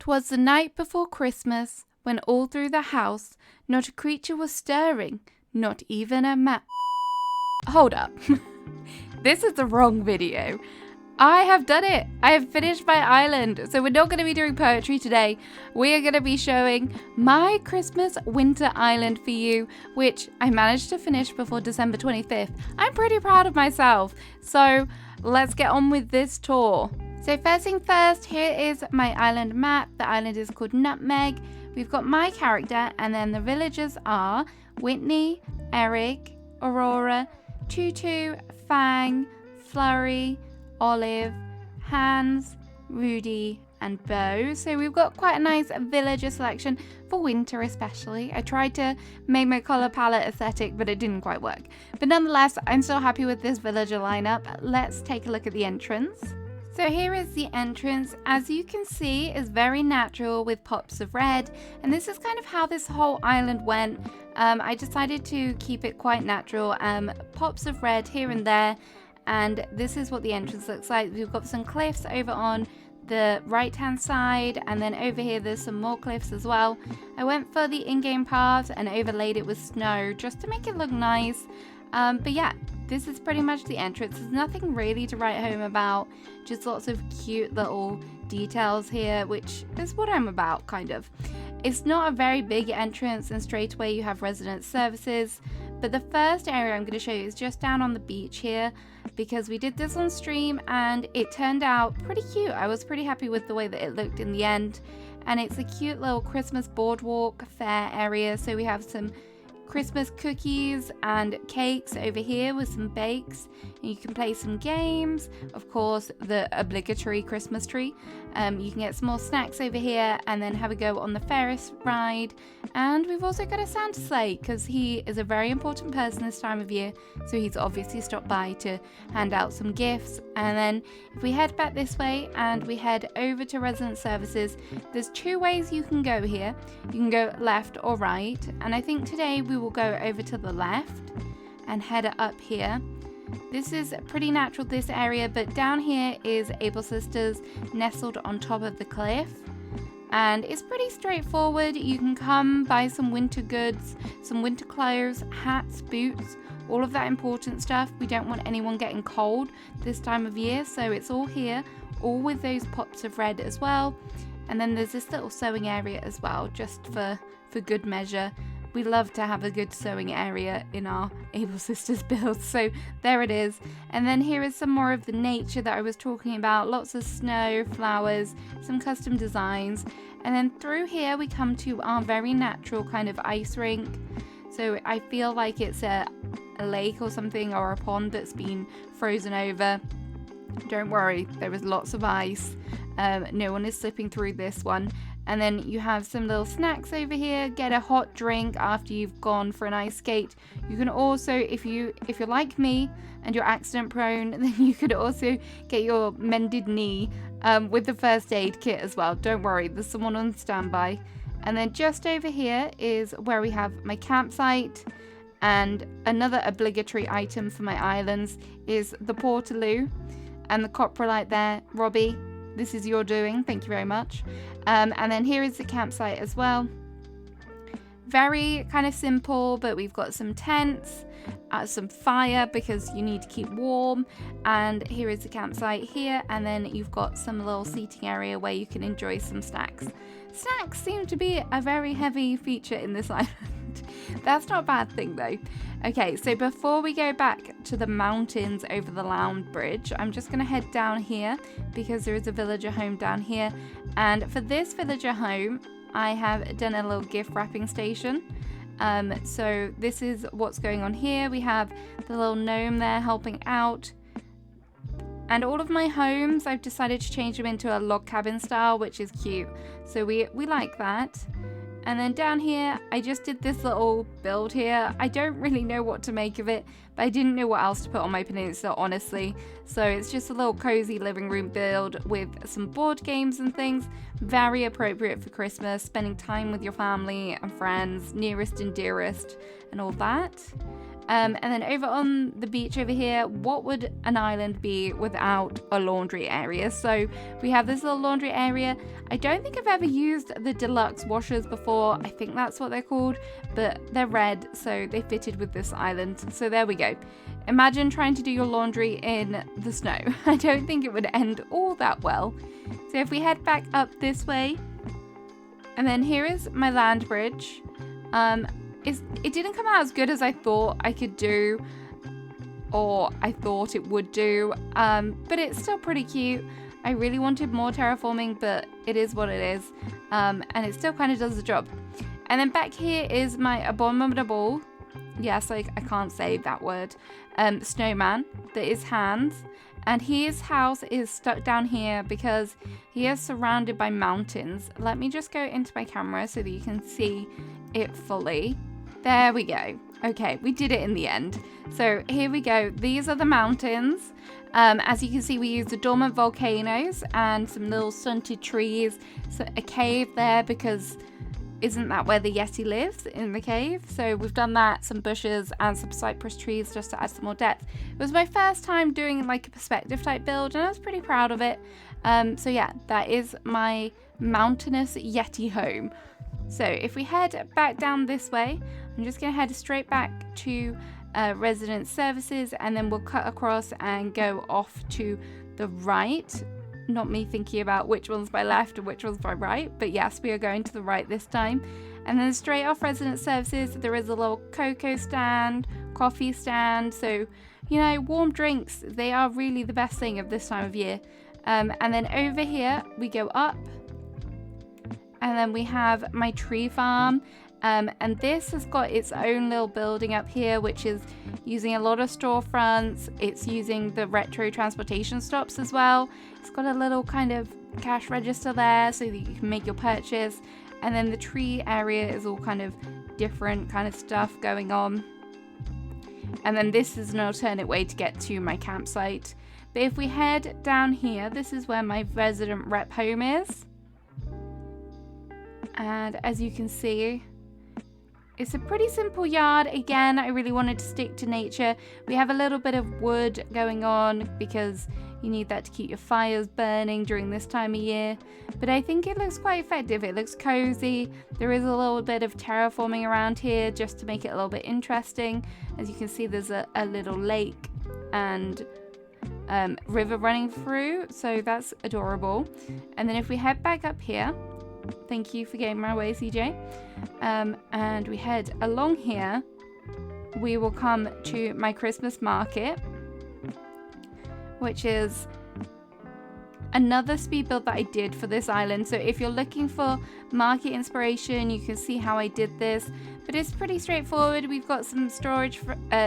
'Twas the night before Christmas, when all through the house not a creature was stirring, not even a mouse. Hold up. This is the wrong video. I have done it. I have finished my island. So we're not going to be doing poetry today. We are going to be showing my Christmas winter island for you, which I managed to finish before December 25th. I'm pretty proud of myself. So let's get on with this tour. So first thing first, here is my island map. The island is called Nutmeg. We've got my character, and then the villagers are Whitney, Eric, Aurora, Tutu, Fang, Flurry, Olive, Hans, Rudy, and Bo. So we've got quite a nice villager selection for winter especially. I tried to make my colour palette aesthetic, but it didn't quite work. But nonetheless, I'm still happy with this villager lineup. Let's take a look at the entrance. So here is the entrance. As you can see, is very natural with pops of red, and this is kind of how this whole island went. I decided to keep it quite natural, pops of red here and there, and this is what the entrance looks like. We've got some cliffs over on the right hand side, and then over here there's some more cliffs as well. I went for the in-game path and overlaid it with snow just to make it look nice. But yeah, this is pretty much the entrance. There's nothing really to write home about, just lots of cute little details here, which is what I'm about, kind of. It's not a very big entrance, and straight away you have resident services, but the first area I'm going to show you is just down on the beach here, because we did this on stream and it turned out pretty cute. I was pretty happy with the way that it looked in the end, and it's a cute little Christmas boardwalk fair area. So we have some Christmas cookies and cakes over here with some bakes, and you can play some games, of course the obligatory Christmas tree. You can get some more snacks over here and then have a go on the Ferris ride, and we've also got a Santa sleigh because he is a very important person this time of year, so he's obviously stopped by to hand out some gifts. And then if we head back this way and we head over to resident services, there's two ways you can go here. You can go left or right, and I think today we will go over to the left and head up here. This is pretty natural, this area, but down here is Able Sisters nestled on top of the cliff, and it's pretty straightforward. You can come buy some winter goods, some winter clothes, hats, boots, all of that important stuff. We don't want anyone getting cold this time of year, so it's all here, all with those pops of red as well. And then there's this little sewing area as well, just for good measure. We love to have a good sewing area in our Able Sisters builds, so there it is. And then here is some more of the nature that I was talking about. Lots of snow, flowers, some custom designs. And then through here we come to our very natural kind of ice rink. So I feel like it's a lake or something, or a pond that's been frozen over. Don't worry, there is lots of ice. No one is slipping through this one. And then you have some little snacks over here. Get a hot drink after you've gone for an ice skate. You can also, if you're like me and you're accident prone, then you could also get your mended knee with the first aid kit as well. Don't worry, there's someone on standby. And then just over here is where we have my campsite. And another obligatory item for my islands is the portaloo and the coprolite there. Robbie, this is your doing, thank you very much. And then here is the campsite as well. Very kind of simple, but we've got some tents, some fire because you need to keep warm, and here is the campsite here, and then you've got some little seating area where you can enjoy some snacks. Snacks seem to be a very heavy feature in this island. That's not a bad thing though. Okay, so before we go back to the mountains over the Lound Bridge, I'm just going to head down here because there is a villager home down here. And for this villager home, I have done a little gift wrapping station. So this is what's going on here. We have the little gnome there helping out. And all of my homes, I've decided to change them into a log cabin style, which is cute. So we like that. And then down here, I just did this little build here. I don't really know what to make of it, but I didn't know what else to put on my peninsula, honestly. So it's just a little cozy living room build with some board games and things. Very appropriate for Christmas, spending time with your family and friends, nearest and dearest, and all that. And then over on the beach over here, what would an island be without a laundry area? So we have this little laundry area. I don't think I've ever used the deluxe washers before. I think that's what they're called, but they're red, so they fitted with this island. So there we go. Imagine trying to do your laundry in the snow. I don't think it would end all that well. So if we head back up this way, and then here is my land bridge. It didn't come out as good as I thought I could do, or I thought it would do, but it's still pretty cute. I really wanted more terraforming, but it is what it is, and it still kind of does the job. And then back here is my abominable, yes, I can't say that word, snowman that is Hans. And his house is stuck down here because he is surrounded by mountains. Let me just go into my camera so that you can see it fully. There we go. Okay, we did it in the end. So here we go. These are the mountains. As you can see, we used the dormant volcanoes and some little stunted trees. So a cave there because isn't that where the Yeti lives, in the cave? So we've done that, some bushes and some cypress trees just to add some more depth. It was my first time doing like a perspective type build and I was pretty proud of it. So yeah, that is my mountainous Yeti home. So if we head back down this way, I'm just going to head straight back to resident services, and then we'll cut across and go off to the right. Not me thinking about which one's my left and which one's my right, but yes, we are going to the right this time. And then straight off resident services, there is a little cocoa stand, coffee stand. So, you know, warm drinks, they are really the best thing of this time of year. And then over here, we go up. And then we have my tree farm. And this has got its own little building up here, which is using a lot of storefronts. It's using the retro transportation stops as well. It's got a little kind of cash register there so that you can make your purchase. And then the tree area is all kind of different kind of stuff going on. And then this is an alternate way to get to my campsite. But if we head down here, this is where my resident rep home is. And as you can see, it's a pretty simple yard. Again, I really wanted to stick to nature. We have a little bit of wood going on because you need that to keep your fires burning during this time of year. But I think it looks quite effective. It looks cozy. There is a little bit of terraforming around here just to make it a little bit interesting. As you can see, there's a little lake and river running through. So that's adorable. And then if we head back up here, thank you for getting my way, CJ. And we head along here, we will come to my Christmas market, which is another speed build that I did for this island. So if you're looking for market inspiration, you can see how I did this, but it's pretty straightforward. We've got some storage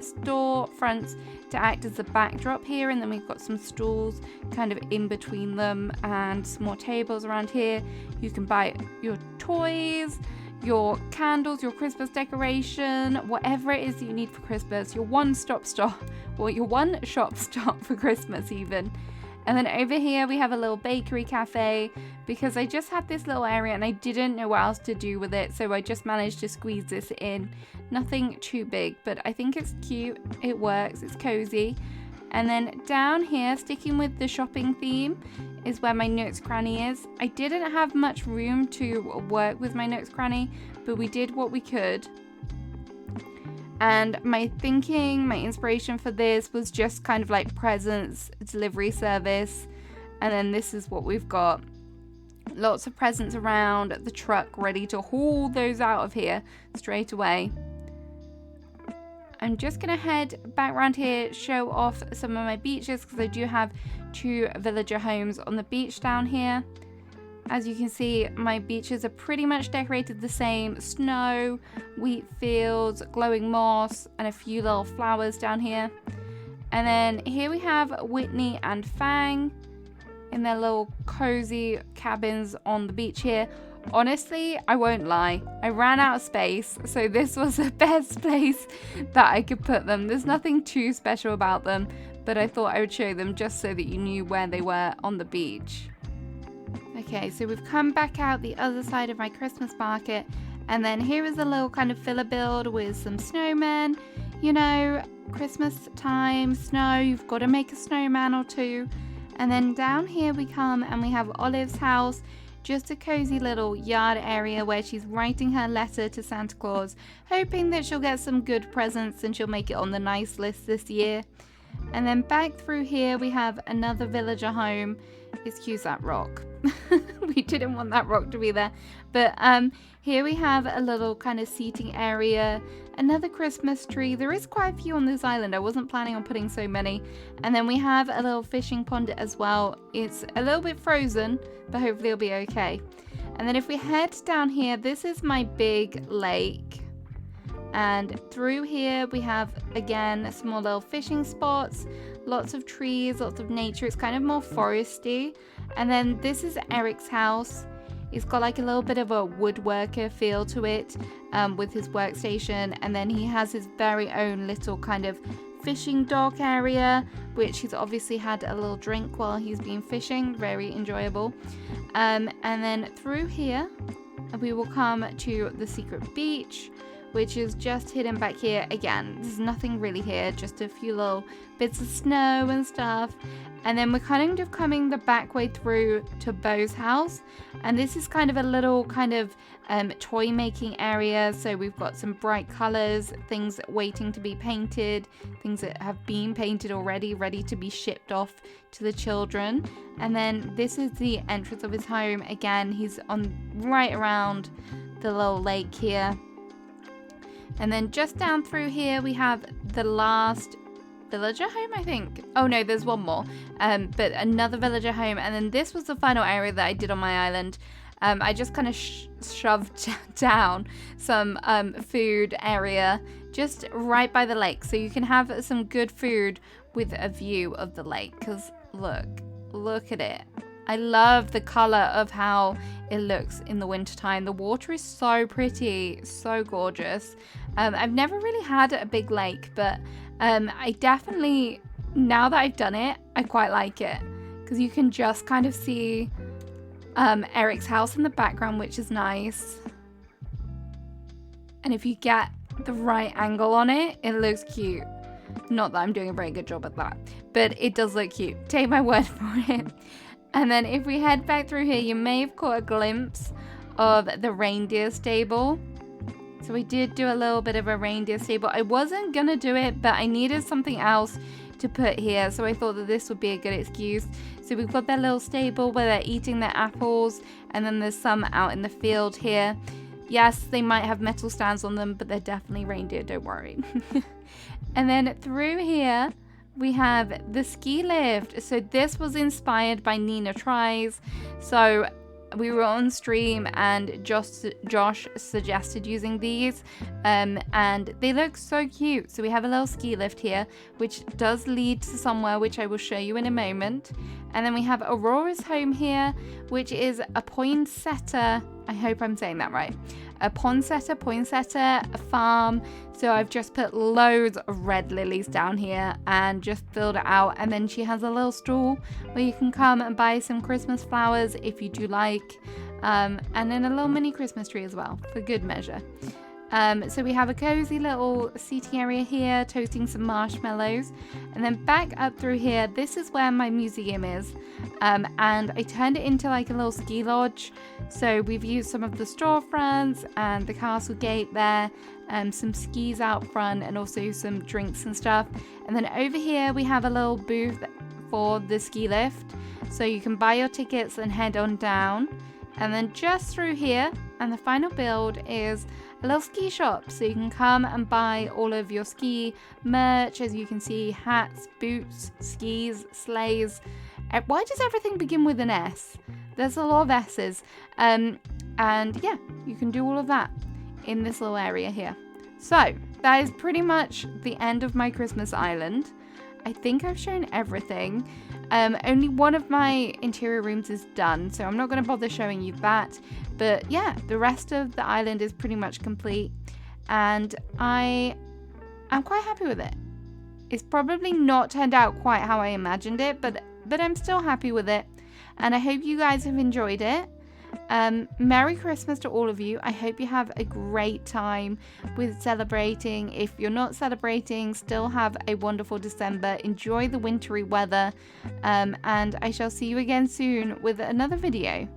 store fronts to act as a backdrop here, and then we've got some stools kind of in between them and some more tables around here. You can buy your toys, your candles, your Christmas decoration, whatever it is that you need for Christmas, your one-stop shop, or your one-shop stop for Christmas even. And then over here we have a little bakery cafe because I just had this little area and I didn't know what else to do with it, so I just managed to squeeze this in. Nothing too big, but I think it's cute, it works, it's cozy. And then down here, sticking with the shopping theme, is where my Nooks Cranny is. I didn't have much room to work with my Nooks Cranny, but we did what we could. And my thinking, my inspiration for this was just kind of like presents, delivery service. And then this is what we've got. Lots of presents around, the truck ready to haul those out of here straight away. I'm just going to head back around here, show off some of my beaches because I do have 2 villager homes on the beach down here. As you can see, my beaches are pretty much decorated the same. Snow, wheat fields, glowing moss, and a few little flowers down here. And then here we have Whitney and Fang in their little cozy cabins on the beach here. Honestly, I won't lie, I ran out of space, so this was the best place that I could put them. There's nothing too special about them, but I thought I would show them just so that you knew where they were on the beach. Okay, so we've come back out the other side of my Christmas market, and then here is a little kind of filler build with some snowmen. you know, Christmas time, snow, you've got to make a snowman or two. And then down here we come and we have Olive's house, just a cozy little yard area where she's writing her letter to Santa Claus, hoping that she'll get some good presents and she'll make it on the nice list this year. And then back through here we have another villager home. Excuse that rock. We didn't want that rock to be there. But here we have a little kind of seating area, another Christmas tree. There is quite a few on this island. I wasn't planning on putting so many. And then we have a little fishing pond as well. It's a little bit frozen, but hopefully it'll be okay. And then if we head down here, this is my big lake. And through here we have, again, some more little fishing spots, lots of trees, lots of nature. It's kind of more foresty. And then this is Eric's house. He's got like a little bit of a woodworker feel to it with his workstation. And then he has his very own little kind of fishing dock area, which he's obviously had a little drink while he's been fishing. Very enjoyable. And then through here, we will come to the secret beach, which is just hidden back here. Again, there's nothing really here, just a few little bits of snow and stuff. And then we're kind of coming the back way through to Beau's house. And this is kind of a little kind of toy making area. So we've got some bright colors, things waiting to be painted, things that have been painted already, ready to be shipped off to the children. And then this is the entrance of his home. Again, he's on right around the little lake here. And then just down through here, we have the last villager home, I think. Oh no, there's one more, but another villager home. And then this was the final area that I did on my island. I just kind of shoved down some food area just right by the lake, so you can have some good food with a view of the lake. Because look at it. I love the color of how it looks in the wintertime. The water is so pretty, so gorgeous. I've never really had a big lake, but I definitely, now that I've done it, I quite like it. Because you can just kind of see Eric's house in the background, which is nice. And if you get the right angle on it, it looks cute. Not that I'm doing a very good job at that, but it does look cute. Take my word for it. And then if we head back through here, you may have caught a glimpse of the reindeer stable. So we did do a little bit of a reindeer stable. I wasn't gonna do it, but I needed something else to put here. So I thought that this would be a good excuse. So we've got their little stable where they're eating their apples. And then there's some out in the field here. Yes, they might have metal stands on them, but they're definitely reindeer, don't worry. And then through here, we have the ski lift. So this was inspired by Nina Tries. So we were on stream and Josh suggested using these and they look so cute. So we have a little ski lift here, which does lead to somewhere which I will show you in a moment. And then we have Aurora's home here, which is a poinsettia. I hope I'm saying that right. A poinsettia, a farm. So I've just put loads of red lilies down here and just filled it out. And then she has a little stall where you can come and buy some Christmas flowers if you do like. And then a little mini Christmas tree as well, for good measure. So we have a cozy little seating area here, toasting some marshmallows. And then back up through here, this is where my museum is. And I turned it into like a little ski lodge. So we've used some of the storefronts and the castle gate there, some skis out front, and also some drinks and stuff. And then over here we have a little booth for the ski lift. So you can buy your tickets and head on down. And then just through here, and the final build is a little ski shop. So you can come and buy all of your ski merch. As you can see, hats, boots, skis, sleighs. Why does everything begin with an S? There's a lot of S's. And yeah, you can do all of that in this little area here. So that is pretty much the end of my Christmas island. I think I've shown everything. Only one of my interior rooms is done, so I'm not going to bother showing you that. But yeah, the rest of the island is pretty much complete, and I'm quite happy with it. It's probably not turned out quite how I imagined it, but I'm still happy with it, and I hope you guys have enjoyed it. Merry Christmas to all of you. I hope you have a great time with celebrating. If you're not celebrating, still have a wonderful December. Enjoy the wintry weather, and I shall see you again soon with another video.